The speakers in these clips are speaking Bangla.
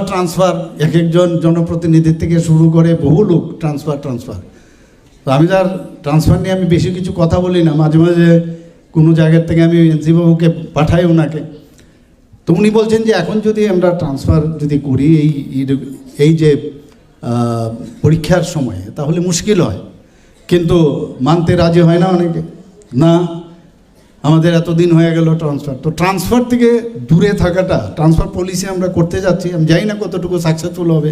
ট্রান্সফার এক একজন জনপ্রতিনিধির থেকে শুরু করে বহু লোক ট্রান্সফার। তো আমি তার ট্রান্সফার নিয়ে আমি বেশি কিছু কথা বলি না, মাঝে মাঝে কোনো জায়গার থেকে আমি এনসি বাবুকে পাঠাই ওনাকে। তো উনি বলছেন যে এখন যদি আমরা ট্রান্সফার যদি করি এই যে পরীক্ষার সময়ে তাহলে মুশকিল হয়, কিন্তু মানতে রাজি হয় না অনেকে। না, আমাদের এতদিন হয়ে গেল ট্রান্সফার, তো ট্রান্সফার থেকে দূরে থাকাটা, ট্রান্সফার পলিসি আমরা করতে যাচ্ছি, আমি জানি না কতটুকু সাকসেসফুল হবে।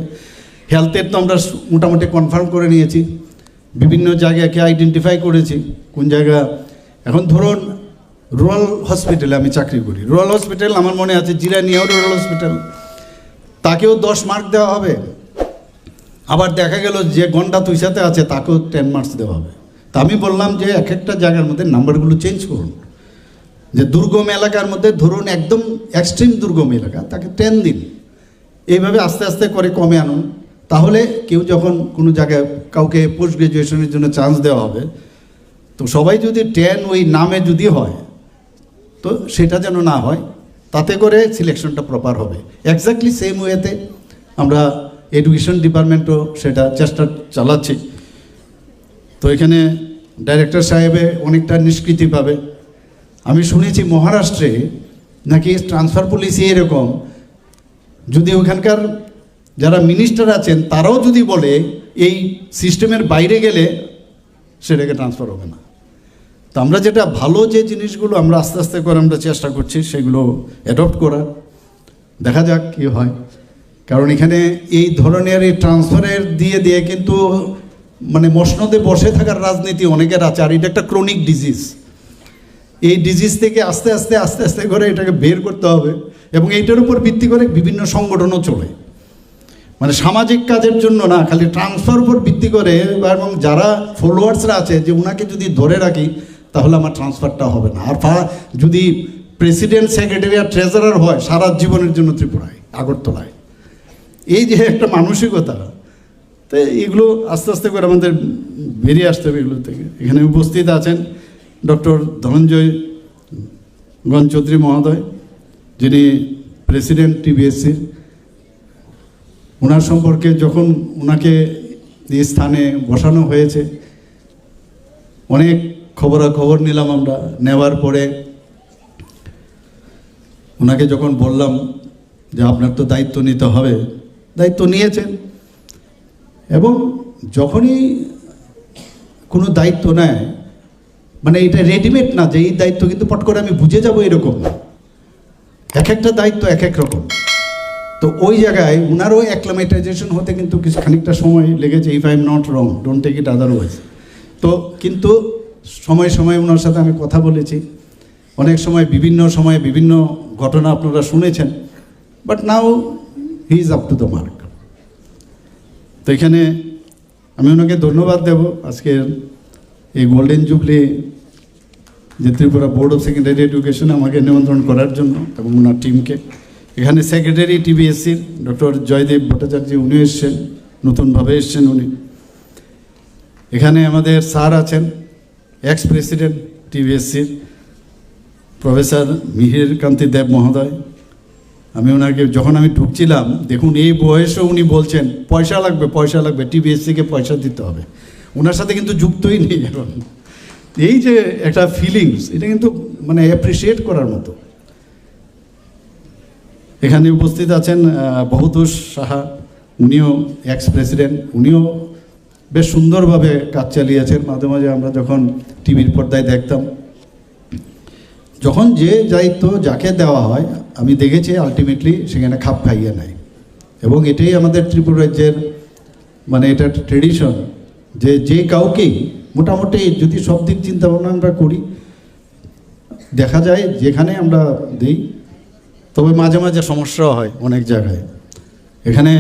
হেলথের তো আমরা মোটামুটি কনফার্ম করে নিয়েছি, বিভিন্ন জায়গাকে আইডেন্টিফাই করেছি কোন জায়গা। এখন ধরুন রুরাল হসপিটালে আমি চাকরি করি, রুরাল হসপিটাল আমার মনে আছে জিরানিয়াও রুরাল হসপিটাল, তাকেও 10 মার্ক দেওয়া হবে। আবার দেখা গেল যে গন্ডা তুইসাতে আছে তাকেও 10 মার্কস দেওয়া হবে। তা আমি বললাম যে এক একটা জায়গার মধ্যে নাম্বারগুলো চেঞ্জ করুন, যে দুর্গম এলাকার মধ্যে ধরুন একদম এক্সট্রিম দুর্গম এলাকা তাকে 10 দিন, এইভাবে আস্তে আস্তে করে কমে আনুন। তাহলে কেউ যখন কোনো জায়গায় কাউকে পোস্ট গ্রাজুয়েশনের জন্য চান্স দেওয়া হবে, তো সবাই যদি 10 ওই নামে যদি হয়, তো সেটা যেন না হয়, তাতে করে সিলেকশনটা প্রপার হবে। এক্স্যাক্টলি সেম ওয়েতে আমরা এডুকেশন ডিপার্টমেন্টও সেটা চেষ্টা চালাচ্ছি। তো এখানে ডাইরেক্টর সাহেবে অনেকটা নিষ্কৃতি পাবে। আমি শুনেছি মহারাষ্ট্রে নাকি ট্রান্সফার পলিসি এরকম, যদি ওখানকার যারা মিনিস্টার আছেন তারাও যদি বলে এই সিস্টেমের বাইরে গেলে সেটাকে ট্রান্সফার হবে না। তো আমরা যেটা ভালো যে জিনিসগুলো আমরা আস্তে আস্তে করে আমরা চেষ্টা করছি সেগুলো অ্যাডপ্ট করার, দেখা যাক কী হয়। কারণ এখানে এই ধরনের এই ট্রান্সফারের দিয়ে কিন্তু মানে মসনদে বসে থাকার রাজনীতি অনেকের আছে, আর এটা একটা ক্রনিক ডিজিজ। এই ডিজিজ থেকে আস্তে আস্তে করে এটাকে বের করতে হবে, এবং এইটার উপর ভিত্তি করে বিভিন্ন সংগঠনও চলে, মানে সামাজিক কাজের জন্য না, খালি ট্রান্সফার উপর ভিত্তি করে। এবং যারা ফলোয়ার্সরা আছে যে ওনাকে যদি ধরে রাখি তাহলে আমার ট্রান্সফারটা হবে না। আর যদি প্রেসিডেন্ট, সেক্রেটারি আর ট্রেজারার হয় সারা জীবনের জন্য ত্রিপুরায়, আগরতলায়, এই যে একটা মানসিকতা, তো এগুলো আস্তে আস্তে করে আমাদের বেরিয়ে আসতে হবে এগুলো থেকে। এখানে উপস্থিত আছেন ডক্টর ধনঞ্জয় গণ চৌধুরী মহোদয়, যিনি প্রেসিডেন্ট টিবিএসসির। ওনার সম্পর্কে যখন ওনাকে এই স্থানে বসানো হয়েছে অনেক খবরাখবর নিলাম আমরা। নেওয়ার পরে ওনাকে যখন বললাম যে আপনার তো দায়িত্ব নিতে হবে, দায়িত্ব নিয়েছেন। এবং যখনই কোনো দায়িত্ব নেয়, মানে এটা রেডিমেড না যে এই দায়িত্ব কিন্তু পট করে আমি বুঝে যাব, এরকম এক একটা দায়িত্ব এক এক রকম। তো ওই জায়গায় ওনারও অ্যাক্লামেটাইজেশন হতে কিন্তু কিছু খানিকটা সময় লেগেছে। If I am not wrong, don't take it otherwise. তো কিন্তু সময় ওনার সাথে আমি কথা বলেছি, অনেক সময় বিভিন্ন ঘটনা আপনারা শুনেছেন, but now he is up to the mark. তো এখানে আমি ওনাকে ধন্যবাদ দেব আজকে এই গোল্ডেন জুবলি যে Tripura board of secondary education আমাকে নিমন্ত্রণ করার জন্য, এবং ওনার টিমকে। এখানে সেক্রেটারি টিবিএসসির ডক্টর জয়দেব ভট্টাচার্য, উনি এসছেন, নতুনভাবে এসছেন উনি। এখানে আমাদের স্যার আছেন, এক্স প্রেসিডেন্ট টিবিএসসির প্রফেসর মিহির কান্তি দেব মহোদয়। আমি ওনাকে যখন আমি ঢুকছিলাম, দেখুন এই বয়সেও উনি বলছেন পয়সা লাগবে, টিবিএসসিকে পয়সা দিতে হবে। ওনার সাথে কিন্তু যুক্তই নেই এখন। এই যে একটা ফিলিংস, এটা কিন্তু মানে অ্যাপ্রিসিয়েট করার মতো। এখানে উপস্থিত আছেন বহুতোষ সাহা, উনিও এক্স প্রেসিডেন্ট, উনিও বেশ সুন্দরভাবে কাজ চালিয়েছেন। মাঝে মাঝে আমরা যখন টিভির পর্দায় দেখতাম, যখন যে দায়িত্ব যাকে দেওয়া হয় আমি দেখেছি আলটিমেটলি সেখানে খাপ খাইয়ে নেয়। এবং এটাই আমাদের ত্রিপুরা রাজ্যের মানে এটা ট্রেডিশন, যে কাউকেই মোটামুটি যদি সব দিক চিন্তা ভাবনা আমরা করি, দেখা যায় যেখানে আমরা দিই, তবে মাঝে মাঝে সমস্যাও হয় অনেক জায়গায়। এখানে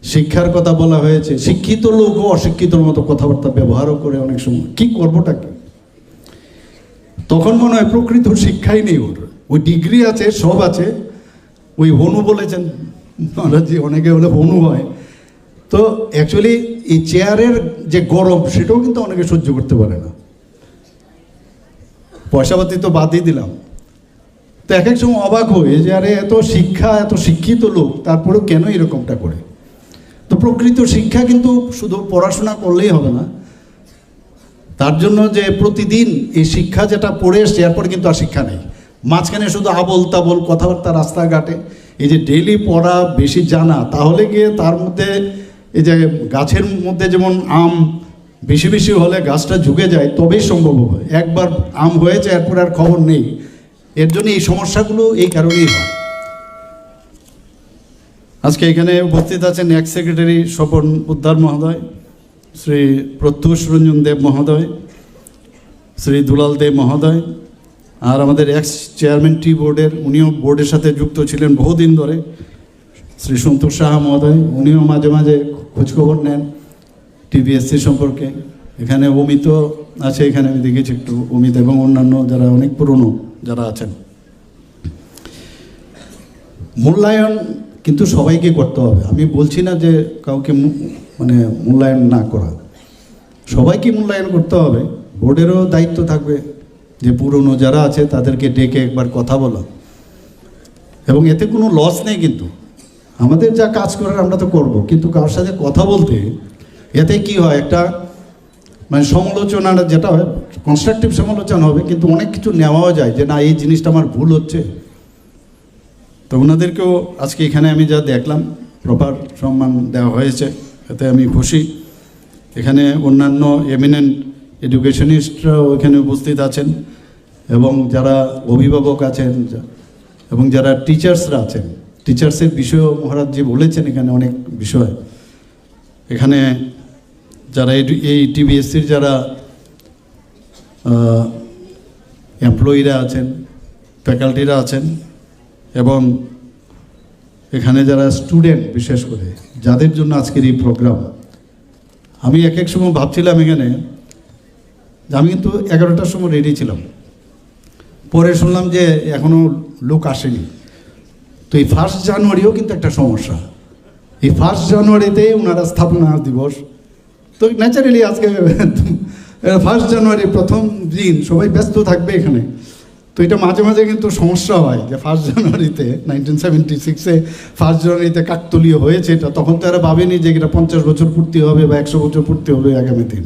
শিক্ষার কথা বলা হয়েছে, শিক্ষিত লোকও অশিক্ষিতর মতো কথাবার্তা ব্যবহারও করে অনেক সময়। কি করবোটা কি? তখন মনে হয় প্রকৃত শিক্ষাই নেই ওর। ওই ডিগ্রি আছে, সব আছে, ওই হনু বলেছেন মহারাজজি, অনেকে বলে হনু হয়। তো অ্যাকচুয়ালি এই চেয়ারের যে গরম সেটাও কিন্তু অনেকে সহ্য করতে পারে না। পয়সাপাতি তো বাদই দিলাম, তো এক এক সময় অবাক হয়ে যে আরে এত শিক্ষা, এত শিক্ষিত লোক, তারপরেও কেন এরকমটা করে। তো প্রকৃত শিক্ষা কিন্তু শুধু পড়াশোনা করলেই হবে না, তার জন্য যে প্রতিদিন এই শিক্ষা যেটা পড়ে এসছে এরপরে কিন্তু আর শিক্ষা নেই, মাঝখানে শুধু আবল তাবল কথাবার্তা রাস্তাঘাটে। এই যে ডেইলি পড়া, বেশি জানা, তাহলে গিয়ে তার মধ্যে এই যে গাছের মধ্যে যেমন আম বেশি বেশি হলে গাছটা ঝুঁকে যায়, তবেই সম্ভব হবে। একবার আম হয়েছে এরপর আর খবর নেই। এর জন্য এই সমস্যাগুলো এই কারণেই হয়। আজকে এখানে উপস্থিত আছেন এক্স সেক্রেটারি স্বপন পোদ্দার মহোদয়, শ্রী প্রত্যুষ রঞ্জন দেব মহোদয়, শ্রী দুলাল দেব মহোদয়, আর আমাদের এক্স চেয়ারম্যান টি বোর্ডের, উনিও বোর্ডের সাথে যুক্ত ছিলেন বহুদিন ধরে, শ্রী সন্তোষ সাহা মহোদয়, উনিও মাঝে মাঝে খোঁজখবর নেন টিবিএসসি সম্পর্কে। এখানে অমিত আছে, এখানে আমি দেখেছি একটু অমিত, এবং অন্যান্য যারা অনেক পুরনো যারা আছেন। মূল্যায়ন কিন্তু সবাইকে করতে হবে, আমি বলছি না যে কাউকে মানে মূল্যায়ন না করা, সবাইকে মূল্যায়ন করতে হবে। বোর্ডেরও দায়িত্ব থাকবে যে পুরনো যারা আছে তাদেরকে ডেকে একবার কথা বলা, এবং এতে কোনো লস নেই। কিন্তু আমাদের যা কাজ করার আমরা তো করব, কিন্তু কারোর সাথে কথা বলতে এতে কি হয়, একটা মানে সমালোচনা যেটা হয়, কনস্ট্রাকটিভ সমালোচনা হবে, কিন্তু অনেক কিছু নেওয়াও যায় যে না এই জিনিসটা আমার ভুল হচ্ছে। তো ওনাদেরকেও আজকে এখানে আমি যা দেখলাম প্রপার সম্মান দেওয়া হয়েছে, এতে আমি খুশি। এখানে অন্যান্য এমিনেন্ট এডুকেশনিস্টরাও এখানে উপস্থিত আছেন, এবং যারা অভিভাবক আছেন, এবং যারা টিচার্সরা আছেন। টিচার্সের বিষয়ও মহারাজজি বলেছেন এখানে অনেক বিষয়। এখানে যারা এই টিবিএসসির যারা এমপ্লয়িরা আছেন, ফ্যাকাল্টিরা আছেন, এবং এখানে যারা স্টুডেন্ট, বিশেষ করে যাদের জন্য আজকের এই প্রোগ্রাম। আমি এক এক সময় ভাবছিলাম এখানে, আমি কিন্তু 11টার সময় রেডি ছিলাম, পরে শুনলাম যে এখনও লোক আসেনি। তো এই 1 জানুয়ারিও কিন্তু একটা সমস্যা। এই 1 জানুয়ারিতে ওনারা স্থাপনা দিবস, তো ন্যাচারালি আজকে 1 জানুয়ারি প্রথম দিন, সবাই ব্যস্ত থাকবে এখানে। তো এটা মাঝে মাঝে কিন্তু সমস্যা হয় যে 1 জানুয়ারিতে 1976-এ 1 জানুয়ারিতে কাকতলীয় হয়েছে, এটা তখন তো এরা ভাবেনি যে এটা 50 বছর পূর্তি হবে বা 100 বছর পূর্তি হবে আগামী দিন,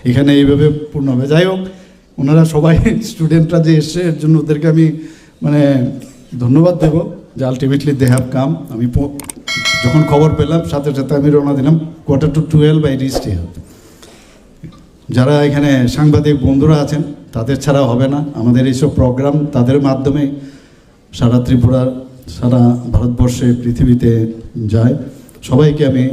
এখানে এইভাবে পূর্ণ হবে। যাই হোক, ওনারা সবাই স্টুডেন্টরা যে এসছে এর জন্য ওদেরকে আমি মানে ধন্যবাদ দেবো যে আলটিমেটলি দে হ্যাভ কাম। আমি যখন খবর পেলাম সাথে সাথে আমি রওনা দিলাম, 11:45 বাই রিচড হিয়ার। যারা এখানে সাংবাদিক বন্ধুরা আছেন, তাদের ছাড়া হবে না আমাদের এইসব প্রোগ্রাম, তাদের মাধ্যমে সারা ত্রিপুরা, সারা ভারতবর্ষে, পৃথিবীতে যায়। সবাইকে আমি